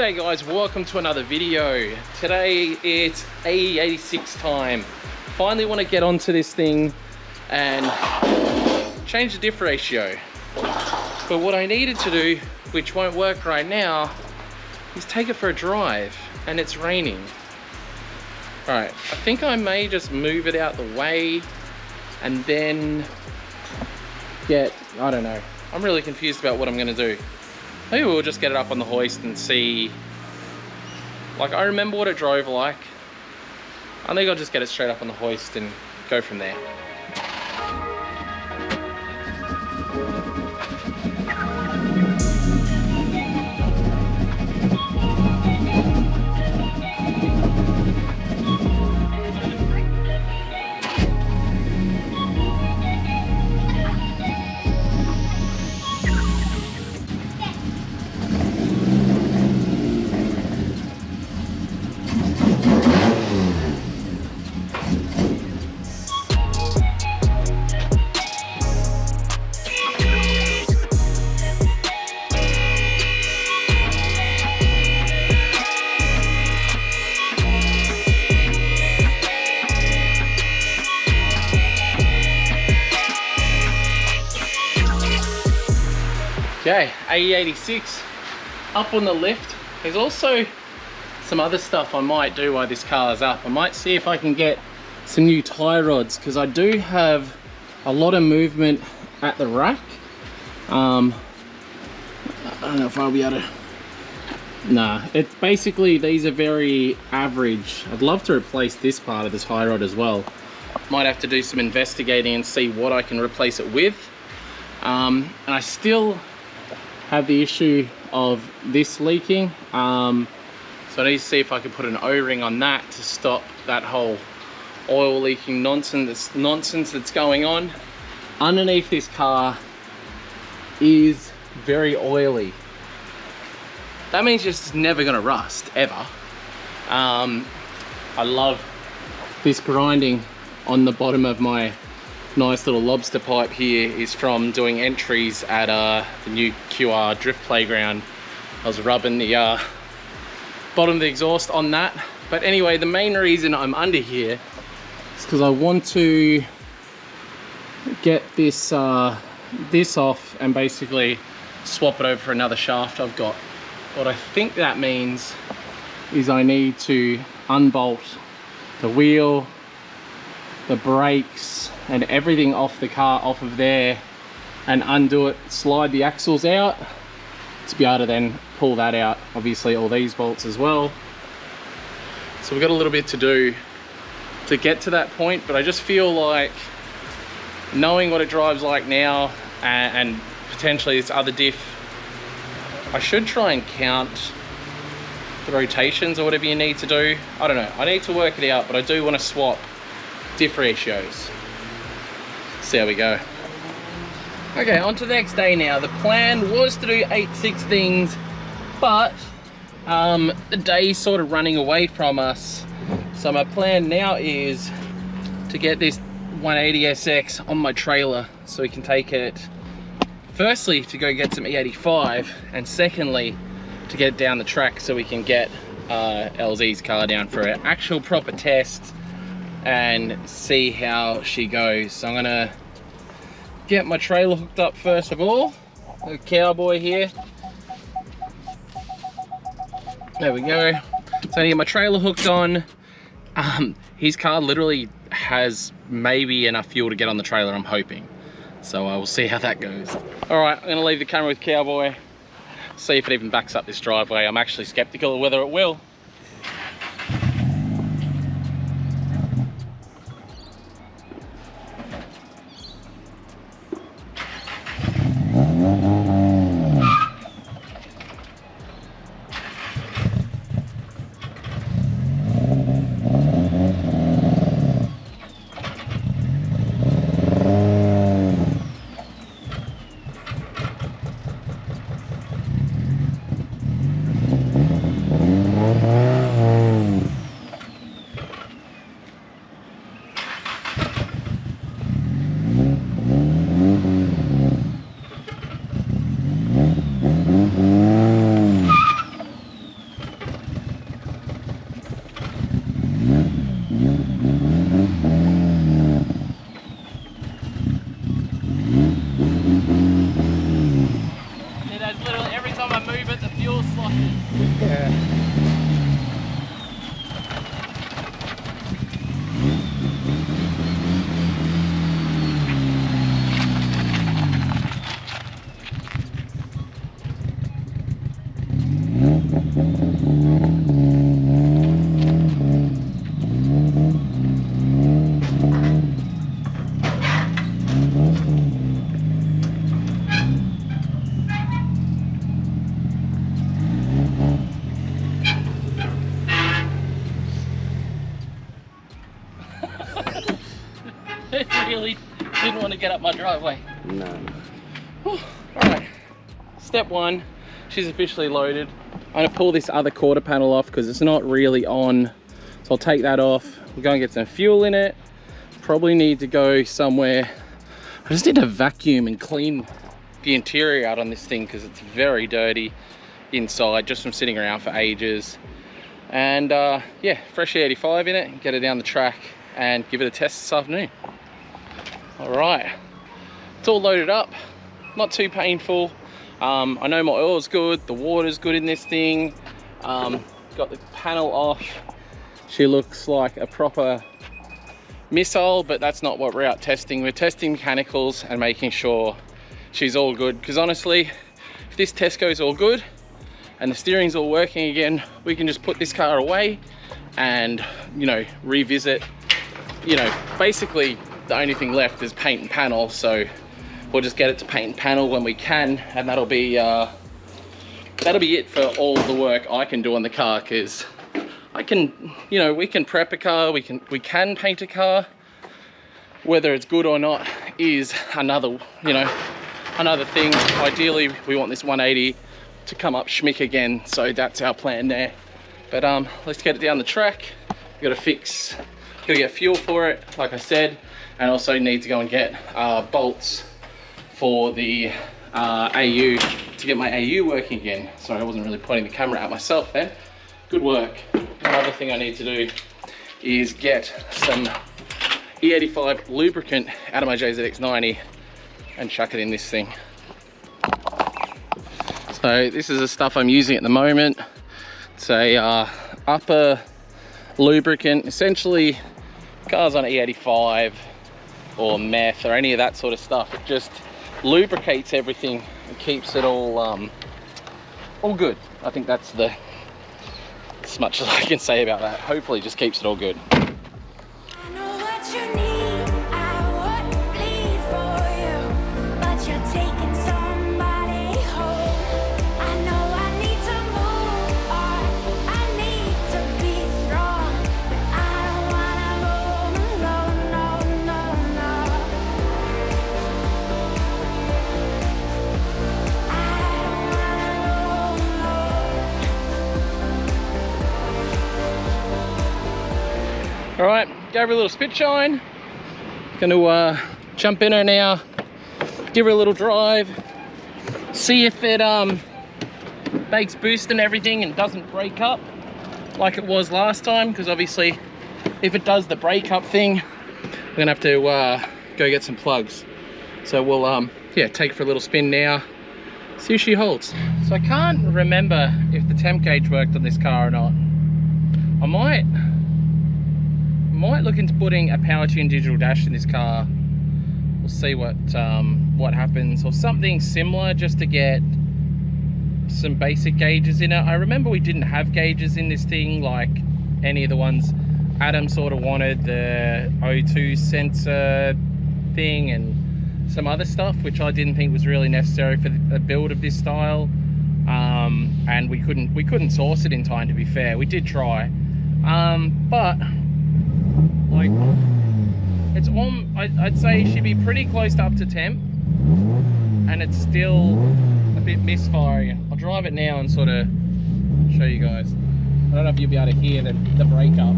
G'day guys, welcome to another video. Today it's AE86 time. Finally want to get onto this thing and change the diff ratio. But what I needed to do, which won't work right now, is take it for a drive, and it's raining. Alright, I think I may just move it out the way and then I don't know. I'm really confused about what I'm gonna do. Maybe we'll just get it up on the hoist and see. Like, I remember what it drove like. I think I'll just get it straight up on the hoist and go from there. Okay, AE86 up on the lift. There's also some other stuff I might do while this car's up. I might see if I can get some new tie rods, because I do have a lot of movement at the rack. I don't know if I'll be able to. Nah, it's basically, these are very average. I'd love to replace this part of the tie rod as well. Might have to do some investigating and see what I can replace it with. And I still have the issue of this leaking, so I need to see if I can put an O-ring on that to stop that whole oil leaking nonsense that's going on. Underneath this car is very oily. That means it's just never gonna rust ever. I love this grinding on the bottom of my nice little lobster pipe here is from doing entries at the new QR drift playground. I was rubbing the bottom of the exhaust on that. But anyway, the main reason I'm under here is because I want to get this off and basically swap it over for another shaft I've got. What I think that means is I need to unbolt the wheel, the brakes, and everything off the car, off of there, and undo it, slide the axles out to be able to then pull that out. Obviously all these bolts as well. So we've got a little bit to do to get to that point, but I just feel like knowing what it drives like now and potentially this other diff, I should try and count the rotations or whatever you need to do. I don't know, I need to work it out, but I do want to swap diff ratios. See how we go. Okay, on to the next day now. The plan was to do 8-6 things, but the day's sort of running away from us. So my plan now is to get this 180SX on my trailer so we can take it, firstly to go get some E85, and secondly to get it down the track so we can get LZ's car down for an actual proper test and see how she goes. So I'm gonna get my trailer hooked up first of all. The cowboy here. There we go. So I need to get my trailer hooked on. His car literally has maybe enough fuel to get on the trailer, I'm hoping. So I will see how that goes. All right, I'm gonna leave the camera with cowboy. See if it even backs up this driveway. I'm actually skeptical of whether it will. It really didn't want to get up my driveway. No. All right, step one, she's officially loaded. I'm gonna pull this other quarter panel off because it's not really on. So I'll take that off. We'll go and get some fuel in it. Probably need to go somewhere. I just need to vacuum and clean the interior out on this thing because it's very dirty inside just from sitting around for ages. And yeah, fresh E85 in it, get it down the track and give it a test this afternoon. All right, it's all loaded up, not too painful. I know my oil's good, the water's good in this thing. Got the panel off. She looks like a proper missile, but that's not what we're out testing. We're testing mechanicals and making sure she's all good. Because honestly, if this test goes all good and the steering's all working again, we can just put this car away and, you know, revisit. You know, basically the only thing left is paint and panel, so we'll just get it to paint and panel when we can, and that'll be it for all the work I can do on the car. Because I can, you know, we can prep a car, we can paint a car. Whether it's good or not is another, you know, another thing. Ideally, we want this 180 to come up schmick again, so that's our plan there. But let's get it down the track. Gotta get fuel for it, like I said, and also need to go and get bolts for the AU to get my AU working again. Sorry, I wasn't really pointing the camera at myself then. Good work. Another thing I need to do is get some E85 lubricant out of my JZX90 and chuck it in this thing. So this is the stuff I'm using at the moment. It's a upper lubricant. Essentially, cars on E85 or meth or any of that sort of stuff, it just lubricates everything and keeps it all good. I think that's as much as I can say about that. Hopefully it just keeps it all good. All right, gave her a little spit shine. Gonna jump in her now, give her a little drive, see if it makes boost and everything and doesn't break up like it was last time. Because obviously, if it does the break up thing, we're gonna have to go get some plugs. So we'll yeah, take her for a little spin now, see if she holds. So I can't remember if the temp gauge worked on this car or not. I might look into putting a power tune digital dash in this car. We'll see what happens, or something similar, just to get some basic gauges in it. I remember we didn't have gauges in this thing, like any of the ones Adam sort of wanted, the O2 sensor thing and some other stuff, which I didn't think was really necessary for a build of this style. And we couldn't source it in time, to be fair. We did try, but like, it's on, I'd say she'd be pretty close to up to temp, and it's still a bit misfiring. I'll drive it now and sort of show you guys. I don't know if you'll be able to hear the breakup.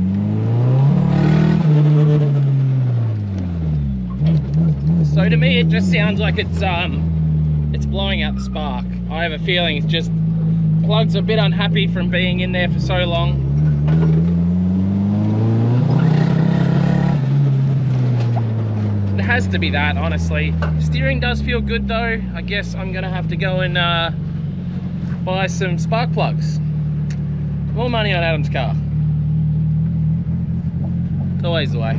So to me, it just sounds like it's blowing out the spark. I have a feeling it's just plugs are a bit unhappy from being in there for so long. It has to be that, honestly. Steering does feel good though. I guess I'm gonna have to go and buy some spark plugs. More money on Adam's car. It's always the way.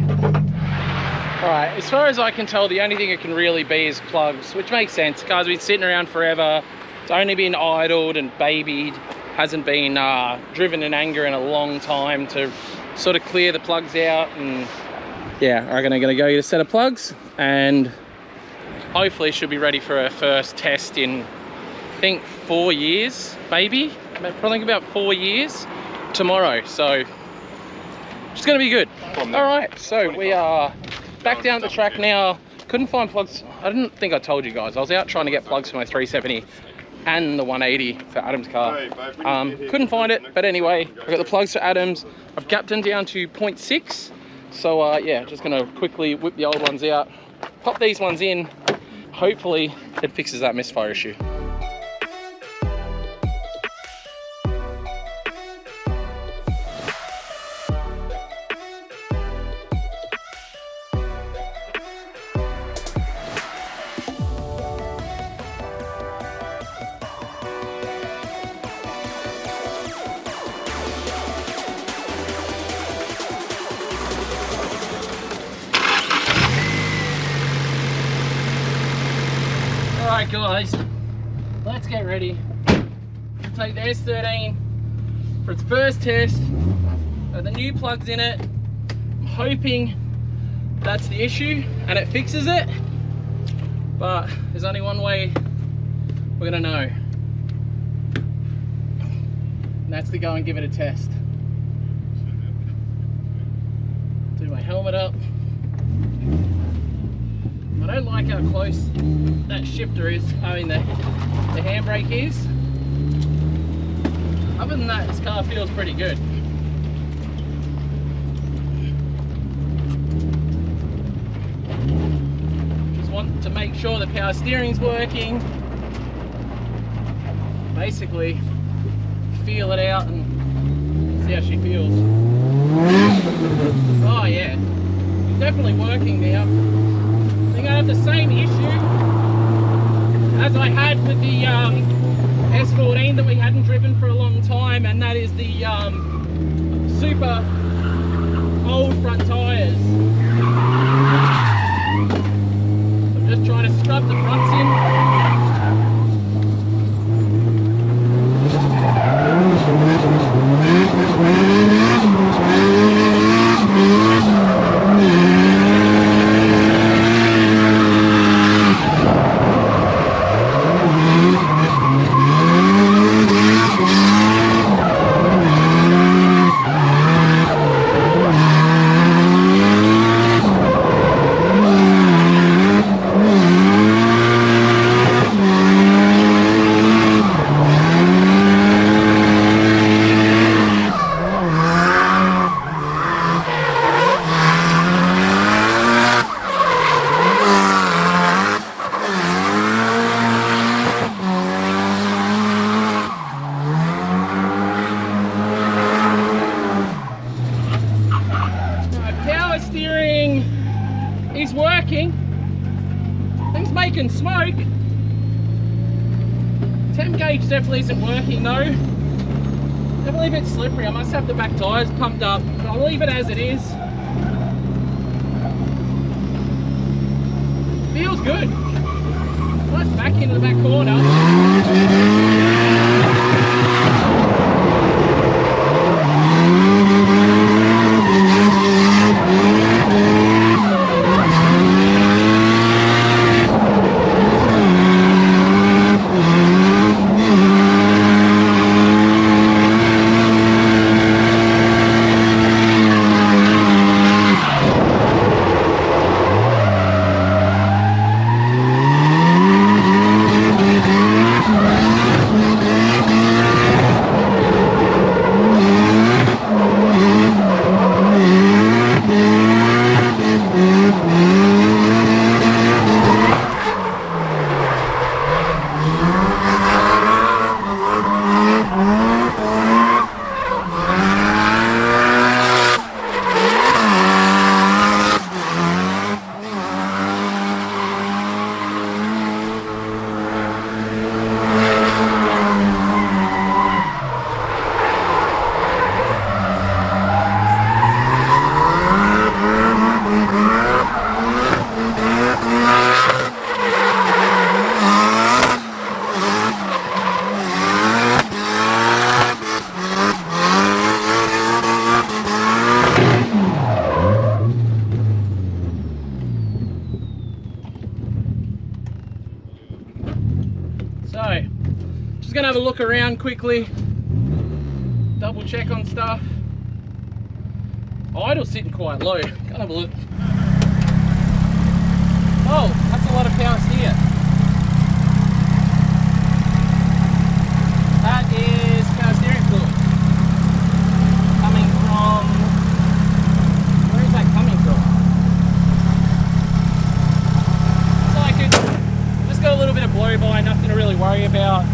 Alright, as far as I can tell, the only thing it can really be is plugs, which makes sense. The car's been sitting around forever. It's only been idled and babied. Hasn't been driven in anger in a long time to sort of clear the plugs out. And yeah, I'm gonna go get a set of plugs and hopefully she'll be ready for her first test in, I think, 4 years, maybe. Probably about 4 years tomorrow. So it's gonna be good. All right, so we are back down the track now. Couldn't find plugs. I didn't think I told you guys. I was out trying to get plugs for my 370 and the 180 for Adam's car. Couldn't find it, but anyway, I got the plugs for Adam's. I've gapped them down to 0.6. So yeah, just gonna quickly whip the old ones out, pop these ones in. Hopefully it fixes that misfire issue. Alright guys, let's get ready. Take the S13 for its first test. Got the new plugs in it. I'm hoping that's the issue and it fixes it. But there's only one way we're gonna know. And that's to go and give it a test. Do my helmet up. I don't like how close that shifter is, I mean the handbrake is. Other than that, this car feels pretty good. Just want to make sure the power steering's working. Basically, feel it out and see how she feels. Oh yeah, definitely working now. I have the same issue as I had with the S14 that we hadn't driven for a long time, and that is the super old front tyres. I'm just trying to scrub the fronts in. Is working. Things making smoke. Temp gauge definitely isn't working though. Definitely a bit slippery. I must have the back tyres pumped up, but I'll leave it as it is. Feels good. Nice back into the back corner. So, just gonna have a look around quickly, double check on stuff. Idle's sitting quite low. Go have a look. power steer. That is power steering fluid. Coming from, where is that coming from? So I could, just got a little bit of blow by, nothing to really worry about.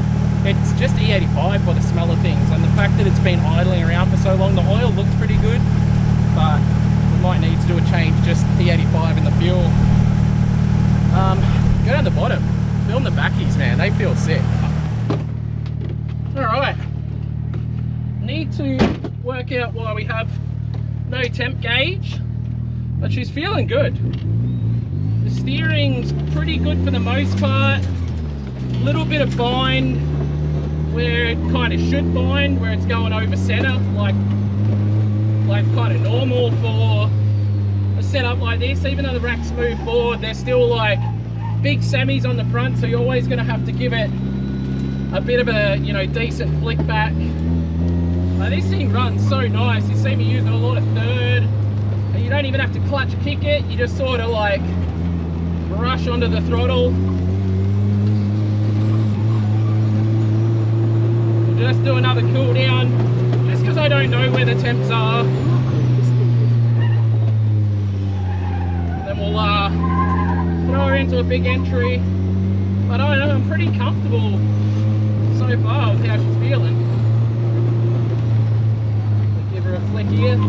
It's just E85 by the smell of things, and the fact that it's been idling around for so long. The oil looks pretty good, but we might need to do a change, just E85 in the fuel. Go down the bottom, film the backies, man, they feel sick. Alright, need to work out why we have no temp gauge, but she's feeling good. The steering's pretty good for the most part. A little bit of bind where it kind of should bind, where it's going over center, like kind of normal for a setup like this. Even though the racks move forward, they're still like big semis on the front, so you're always going to have to give it a bit of a, you know, decent flick back. This thing runs so nice. You see me using a lot of third, and you don't even have to clutch kick it. You just sort of like rush onto the throttle. Just do another cool down, just because I don't know where the temps are. Then we'll throw her into a big entry. But I don't know, I'm pretty comfortable so far with how she's feeling. Give her a flick here.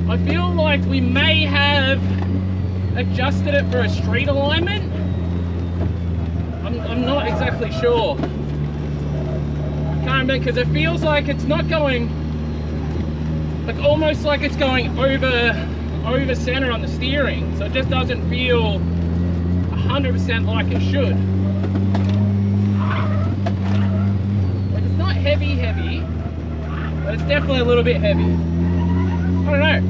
I feel like we may have adjusted it for a street alignment. I'm not exactly sure. I can't remember, because it feels like it's not going, like almost like it's going over center on the steering, so it just doesn't feel 100% like it should. Like, it's not heavy, but it's definitely a little bit heavy. I don't know.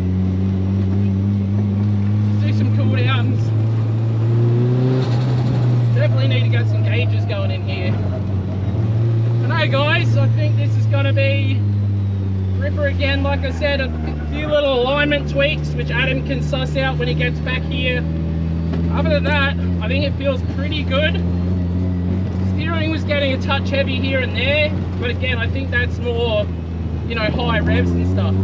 Let's do some cool downs. Definitely need to get some gauges going in here. I know, guys, I think this is going to be ripper again. Like I said, a few little alignment tweaks which Adam can suss out when he gets back here. Other than that, I think it feels pretty good. Steering was getting a touch heavy here and there, but again, I think that's more, you know, high revs and stuff.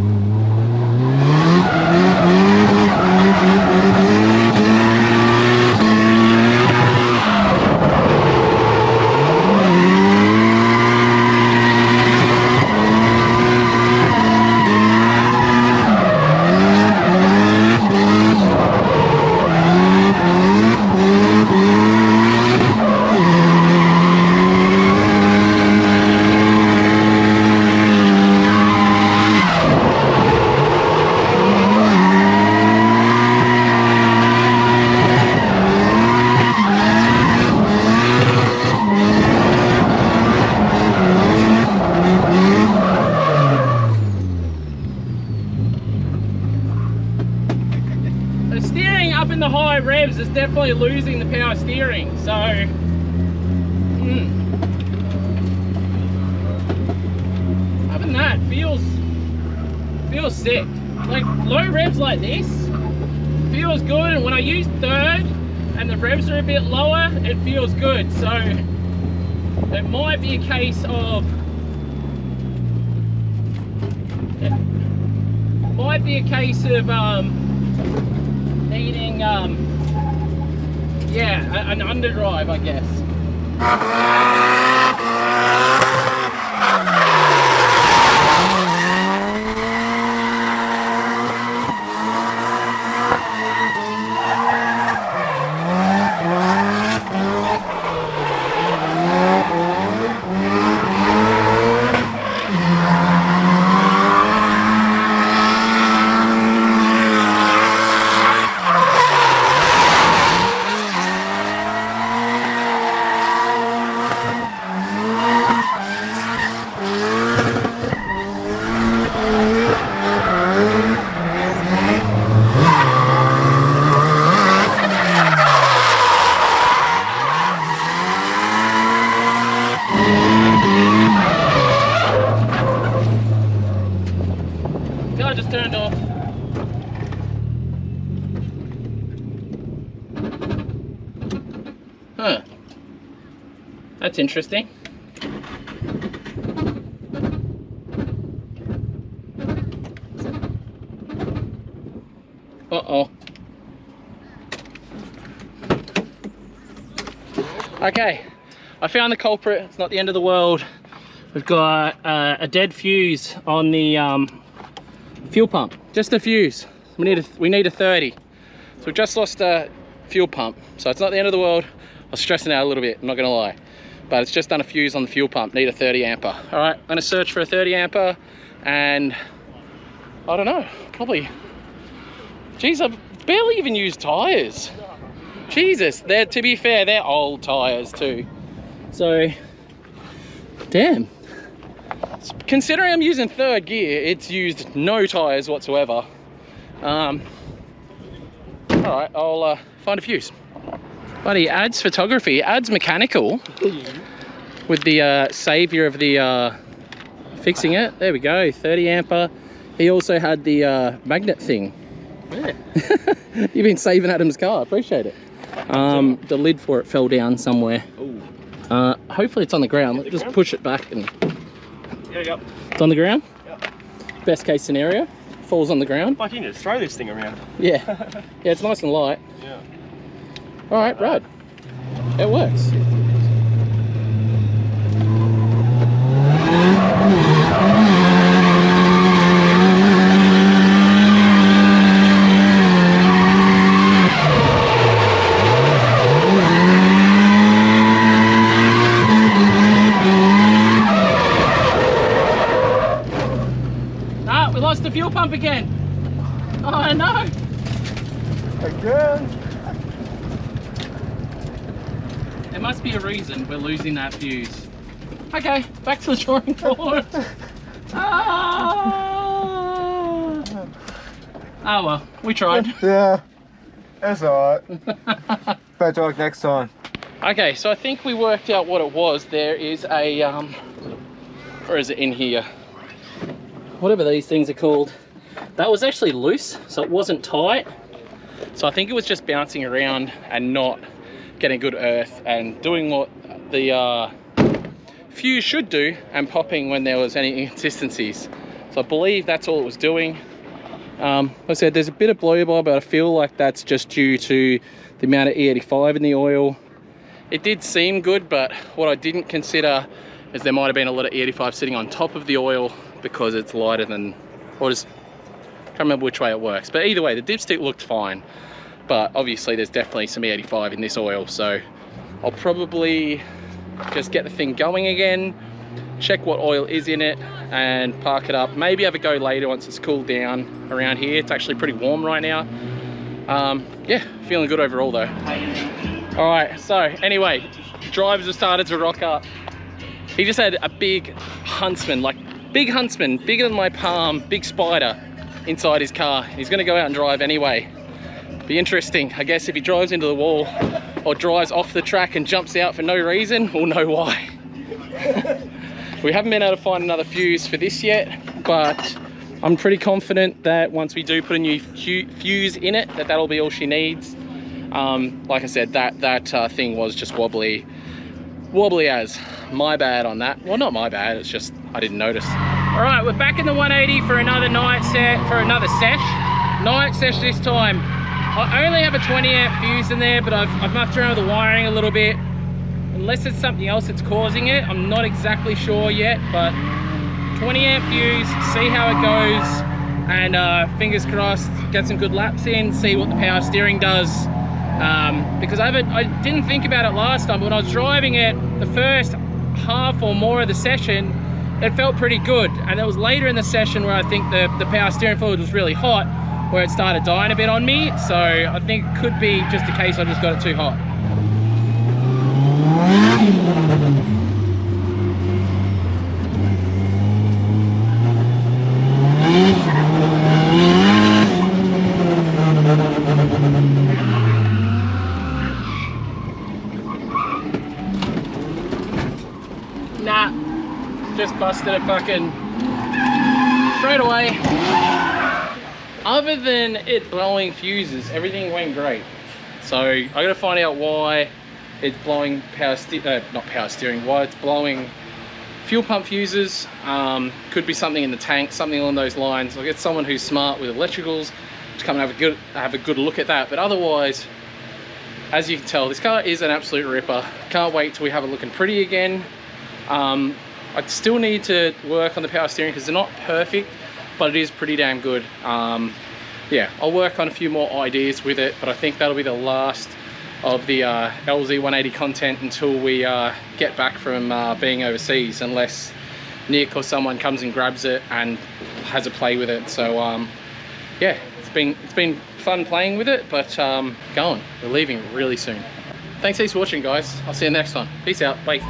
definitely losing the power steering, so other than that, feels sick. Like low revs like this feels good, and when I use third and the revs are a bit lower, it feels good. So it might be a case of needing yeah, an underdrive, I guess. I just turned off. Huh. That's interesting. Uh-oh. Okay, I found the culprit. It's not the end of the world. We've got a dead fuse on the fuel pump, just a fuse. We need a 30. So we've just lost a fuel pump. So it's not the end of the world. I was stressing out a little bit, I'm not gonna lie. But it's just done a fuse on the fuel pump, need a 30 ampere. All right, I'm gonna search for a 30 ampere and I don't know, probably, geez, I've barely even used tires. Jesus, to be fair, they're old tires too. So, damn. Considering I'm using third gear, it's used no tires whatsoever. All right, I'll find a fuse. But he adds photography, he adds mechanical with the savior of the fixing it. There we go, 30 ampere. He also had the magnet thing. Yeah. You've been saving Adam's car, appreciate it. The lid for it fell down somewhere. Hopefully it's on the ground. Let's just push it back and... Yep. It's on the ground? Yep. Best case scenario, falls on the ground. Like you need to throw this thing around. Yeah. Yeah, it's nice and light. Yeah. All right, rad. It works. The fuel pump again. Oh no. Again. There must be a reason we're losing that fuse. Okay, back to the drawing board. Oh well, we tried. Yeah, that's alright. Better luck next time. Okay, so I think we worked out what it was. There is a or is it in here? Whatever these things are called. That was actually loose, so it wasn't tight. So I think it was just bouncing around and not getting good earth and doing what the fuse should do and popping when there was any inconsistencies. So I believe that's all it was doing. Like I said, there's a bit of blow-by, but I feel like that's just due to the amount of E85 in the oil. It did seem good, but what I didn't consider is there might have been a lot of E85 sitting on top of the oil because it's lighter than, or just, can't remember which way it works. But either way, the dipstick looked fine. But obviously there's definitely some E85 in this oil. So I'll probably just get the thing going again, check what oil is in it and park it up. Maybe have a go later once it's cooled down around here. It's actually pretty warm right now. Yeah, feeling good overall though. All right, so anyway, drivers have started to rock up. He just had a big Huntsman, like big Huntsman, bigger than my palm, big spider inside his car. He's gonna go out and drive anyway. Be interesting, I guess, if he drives into the wall or drives off the track and jumps out for no reason, we'll know why. We haven't been able to find another fuse for this yet, but I'm pretty confident that once we do put a new fuse in it, that'll be all she needs. Like I said, that thing was just wobbly as. My bad on that. Well, not my bad, it's just I didn't notice. All right, we're back in the 180 for another night set, for another sesh. Night sesh this time. I only have a 20 amp fuse in there, but I've mucked around with the wiring a little bit. Unless it's something else that's causing it, I'm not exactly sure yet, but 20 amp fuse, see how it goes, and fingers crossed, get some good laps in, see what the power steering does. Because I didn't think about it last time, but when I was driving it, the first half or more of the session, it felt pretty good. And it was later in the session where I think the power steering fluid was really hot, where it started dying a bit on me. So I think it could be just a case I just got it too hot. Nah, just busted it fucking straight away. Other than it blowing fuses, everything went great. So I gotta find out why it's blowing why it's blowing fuel pump fuses. Could be something in the tank, something along those lines. I'll get someone who's smart with electricals to come and have a good look at that. But otherwise, as you can tell, this car is an absolute ripper. Can't wait till we have it looking pretty again. I still need to work on the power steering because they're not perfect, but it is pretty damn good. Yeah, I'll work on a few more ideas with it, but I think that'll be the last of the LZ 180 content until we get back from being overseas, unless Nick or someone comes and grabs it and has a play with it. So yeah, it's been fun playing with it, but we're leaving really soon. Thanks heaps for watching, guys. I'll see you next one. Peace out. Bye.